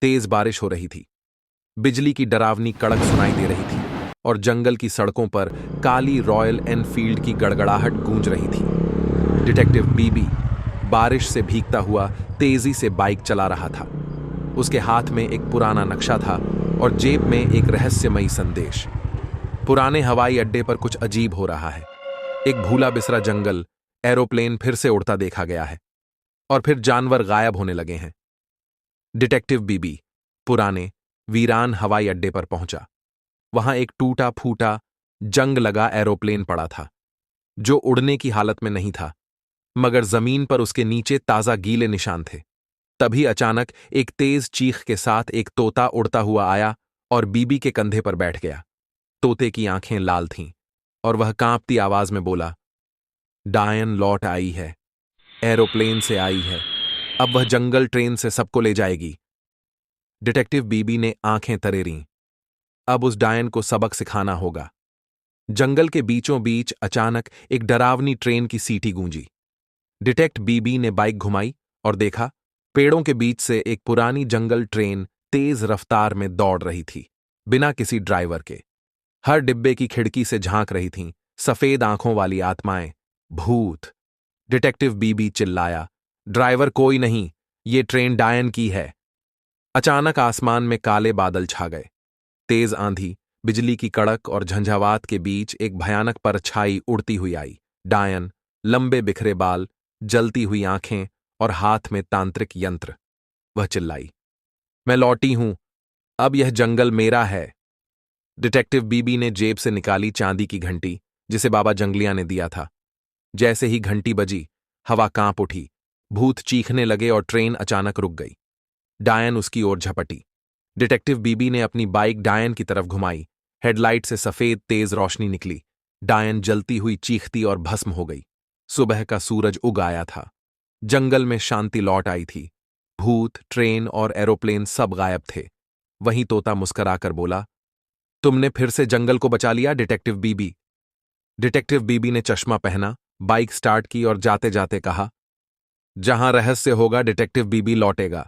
तेज बारिश हो रही थी। बिजली की डरावनी कड़क सुनाई दे रही थी और जंगल की सड़कों पर काली रॉयल एनफील्ड की गड़गड़ाहट गूंज रही थी। डिटेक्टिव बीबी बारिश से भीगता हुआ तेजी से बाइक चला रहा था। उसके हाथ में एक पुराना नक्शा था और जेब में एक रहस्यमयी संदेश। पुराने हवाई अड्डे पर कुछ अजीब हो रहा है। एक भूला बिसरा जंगल, एरोप्लेन फिर से उड़ता देखा गया है और फिर जानवर गायब होने लगे हैं। डिटेक्टिव बीबी पुराने वीरान हवाई अड्डे पर पहुंचा। वहां एक टूटा फूटा जंग लगा एरोप्लेन पड़ा था, जो उड़ने की हालत में नहीं था, मगर जमीन पर उसके नीचे ताजा गीले निशान थे। तभी अचानक एक तेज चीख के साथ एक तोता उड़ता हुआ आया और बीबी के कंधे पर बैठ गया। तोते की आंखें लाल थीं और वह कांपती आवाज में बोला, डायन लौट आई है, एरोप्लेन से आई है। अब वह जंगल ट्रेन से सबको ले जाएगी। डिटेक्टिव बीबी ने आंखें तरेरीं। अब उस डायन को सबक सिखाना होगा। जंगल के बीचों बीच अचानक एक डरावनी ट्रेन की सीटी गूंजी। डिटेक्टिव बीबी ने बाइक घुमाई और देखा, पेड़ों के बीच से एक पुरानी जंगल ट्रेन तेज रफ्तार में दौड़ रही थी, बिना किसी ड्राइवर के। हर डिब्बे की खिड़की से झांक रही थीं सफेद आंखों वाली आत्माएं, भूत। डिटेक्टिव बीबी चिल्लाया, ड्राइवर कोई नहीं, ये ट्रेन डायन की है। अचानक आसमान में काले बादल छा गए। तेज आंधी, बिजली की कड़क और झंझावात के बीच एक भयानक परछाई उड़ती हुई आई। डायन, लंबे बिखरे बाल, जलती हुई आंखें और हाथ में तांत्रिक यंत्र। वह चिल्लाई, मैं लौटी हूं, अब यह जंगल मेरा है। डिटेक्टिव बीबी ने जेब से निकाली चांदी की घंटी, जिसे बाबा जंगलिया ने दिया था। जैसे ही घंटी बजी, हवा कांप उठी, भूत चीखने लगे और ट्रेन अचानक रुक गई। डायन उसकी ओर झपटी। डिटेक्टिव बीबी ने अपनी बाइक डायन की तरफ घुमाई। हेडलाइट से सफेद तेज रोशनी निकली। डायन जलती हुई चीखती और भस्म हो गई। सुबह का सूरज उग आया था। जंगल में शांति लौट आई थी। भूत, ट्रेन और एरोप्लेन सब गायब थे। वहीं तोता मुस्कराकर बोला, तुमने फिर से जंगल को बचा लिया डिटेक्टिव बीबी। डिटेक्टिव बीबी ने चश्मा पहना, बाइक स्टार्ट की और जाते जाते कहा, जहां रहस्य होगा डिटेक्टिव बीबी लौटेगा।